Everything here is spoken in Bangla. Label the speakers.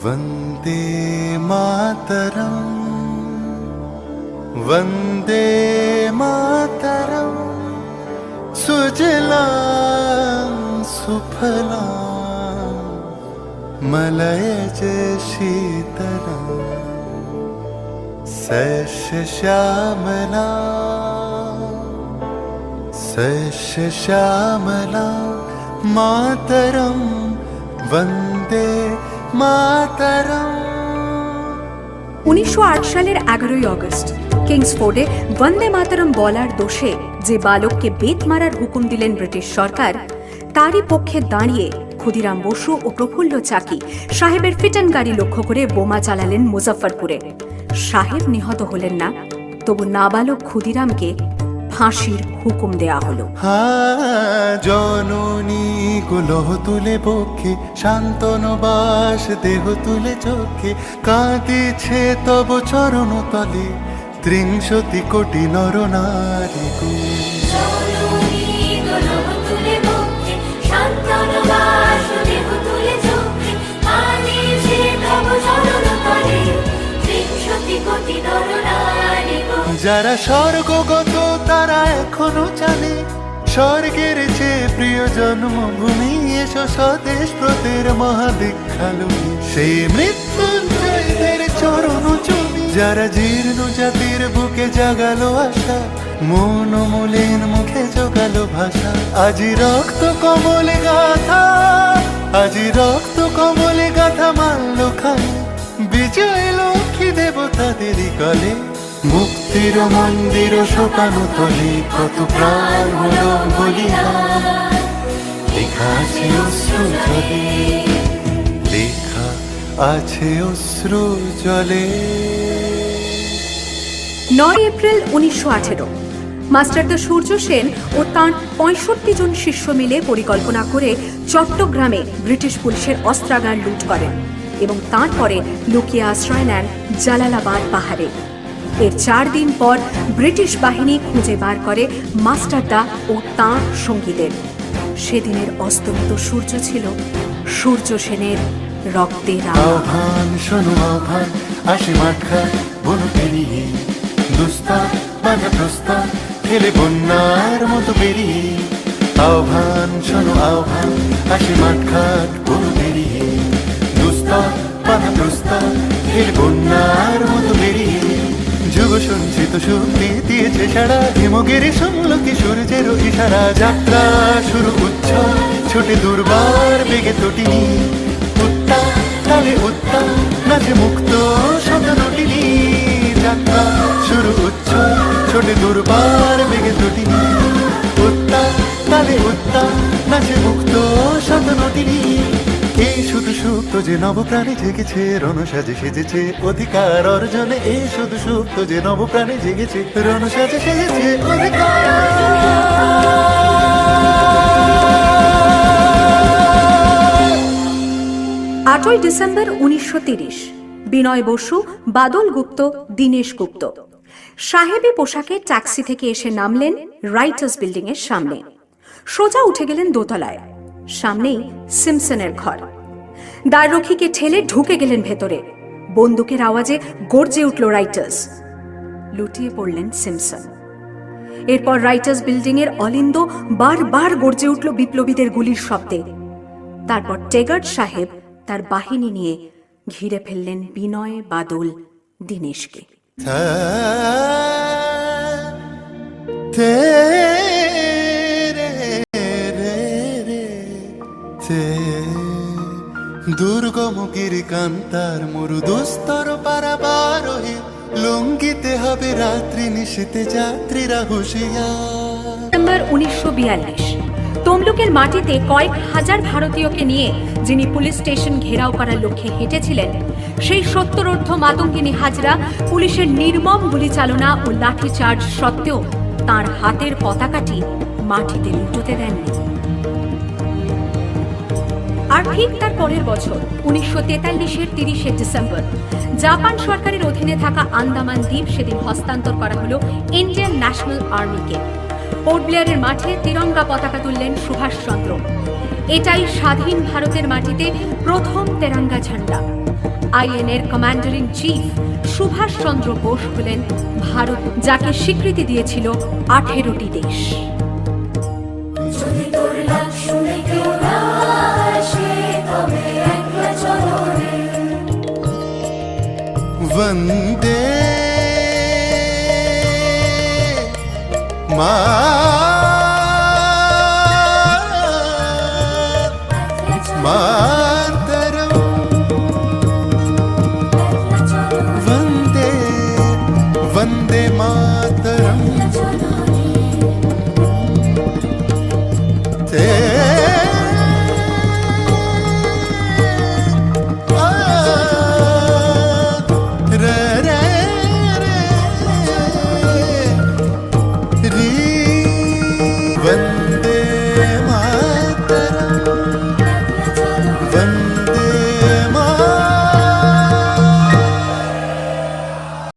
Speaker 1: वन्दे मातरम् वन्दे मातरम् सुजलां सुफलां मलयज शीतलां सस्यश्यामलां मातरं वन्दे मातरम्।
Speaker 2: 1908 সালের 11ই আগস্ট কিংসফোর্ডে বন্দে মাতরম বলার দোষে যে বালককে বেত মারার হুকুম দিলেন ব্রিটিশ সরকার, তারই পক্ষে দাঁড়িয়ে ক্ষুদিরাম বসু ও প্রফুল্ল চাকি সাহেবের ফিটন গাড়ি লক্ষ্য করে বোমা চালালেন মুজফ্ফরপুরে। সাহেব নিহত হলেন না, তবু নাবালক ক্ষুদিরামকে ফাঁসির হুকুম দেয়া হলো।
Speaker 1: জননী গুলোহ তুলে বক্ষে, শান্তনবাস দেহ তুলে চোখে, কাঁদিছে তব চরণ তলে 30 কোটি নর নারী গো। যারা স্বর্গগত তারা এখনো জানে, স্বর্গের চেয়ে প্রিয় জন্মভূমি, এসো স্বদেশ ব্রতের মহাদীক্ষালুনি, সেই মৃত্যুঞ্জয়দের চরণ চুমি। যারা জীর্ণ জাতির বুকে জাগালো আশা, মন মলিন মুখে জোগালো ভাষা, আজি রক্ত কমলে গাথা, আজি রক্ত কমলে গাথা মানল খানে, বিজয় লক্ষ্মী দেবতাদেরই কলে, মুক্তির মন্দির শোকানো তলে, কত প্রাণ হলো বলিদান, লেখা আছে অশ্রু জলে, লেখা আছে অশ্রু জলে।
Speaker 2: 9 এপ্রিল 1918 মাস্টারদা সূর্য সেন ও তাঁর 65 জন শিষ্য মিলে পরিকল্পনা করে চট্টগ্রামে ব্রিটিশ পুলিশের অস্ত্রাগার লুট করেন এবং তারপরে লুকিয়ে আশ্রয় নেন জালালাবাদ পাহাড়ে। এর 4 দিন পর ব্রিটিশ বাহিনী খুঁজে বার করে মাস্টারদা ও তাঁর সঙ্গীদের। সেদিনের অস্তমিত সূর্য ছিল সূর্য সেনের রক্তের
Speaker 1: আহ্বান, শোনো আহ্বান, আসি মাঠা বন পেরিয়ে, দুস্তার বাঁধা প্রস্তার ফেলে বন্যার মতো বেরিয়ে। আহ্বান, শোনো আহ্বান, আসি মাঠঘাট বন পেরিয়ে, দুস্তার বাঁধা প্রস্তার ফেলে বন্যার মতো বেরিয়ে। যুগ সঞ্চিত শক্তি দিয়েছে সারা, হিমগিরি শুনল কি সূর্যের ইশারা, যাত্রা শুরু উচ্ছল ছোটে দুর্বার বেগে তটিনী, উত্তাল তালে উত্তাল নাচে মুক্ত শতনটিনী, যাত্রা শুরু উচ্ছল ছোটে দুর্বার বেগে তটিনী, উত্তাল তালে উত্তাল নাচে মুক্ত শতনটিনী। এই শুধু সুপ্ত যে নবপ্রাণে জেগেছে, রণসাজে সেজেছে অধিকার অর্জনে, এই শুধু সুপ্ত যে নবপ্রাণে জেগেছে, রণসাজে সেজেছে অধিকার।
Speaker 2: 8ই ডিসেম্বর 1930 বিনয় বসু, বাদল গুপ্ত, দীনেশ গুপ্ত সাহেবী পোশাকে ট্যাক্সি থেকে এসে নামলেন রাইটার্স বিল্ডিং এর সামনে। সোজা উঠে গেলেন দোতলায়। সামনেই সিমসনের ঘর। দ্বাররক্ষীকে ঠেলে ঢুকে গেলেন ভেতরে। বন্দুকের আওয়াজে গর্জে উঠল রাইটার্স। লুটিয়ে পড়লেন সিমসন। এরপর রাইটার্স বিল্ডিং এর অলিন্দ বারবার গর্জে উঠল বিপ্লবীদের গুলির শব্দে। তারপর টেগার্ড সাহেব তার বাহিনী নিয়ে ঘিরে ফেললেন বিনয়, বাদল, দীনেশকে।
Speaker 1: দুর্গমুখীর কান্তার মরু দুস্তর পারাবার হে, লঙ্ঘিতে হবে রাত্রি নিশীতে যাত্রীরা হুঁশিয়ার।
Speaker 2: ডিসেম্বর 1942 তমলুকের মাটিতে কয়েক হাজার ভারতীয়কে নিয়ে যিনি পুলিশ স্টেশন ঘেরাও করার লক্ষ্যে হেঁটেছিলেন, সেই সত্তরোর্ধ্ব মাতঙ্গিনী হাজরা পুলিশের নির্মম গুলিচালনা ও লাঠিচার্জ সত্ত্বেও তাঁর হাতের পতাকাটি মাটিতে লুটোতে দেননি। আর ঠিক তার পরের বছর 1943-এর 30শে ডিসেম্বর জাপান সরকারের অধীনে থাকা আন্দামান দ্বীপ সেদিন হস্তান্তর করা হলো ইন্ডিয়ান ন্যাশনাল আর্মিকে। পোর্ট ব্লেয়ারের মাঠে তিরঙ্গা পতাকা তুললেন সুভাষচন্দ্র। এটাই স্বাধীন ভারতের মাটিতে প্রথম তেরঙ্গা ঝান্ডা। আইএনএর commander in chief Subhash Chandra Bose হলেন ভারত, যাকে স্বীকৃতি দিয়েছিল 18টি দেশ।
Speaker 3: যদি তোর ডাক শুনে কেউ না আসে, তবে একলা চলো রে।
Speaker 1: वंदे मातरम।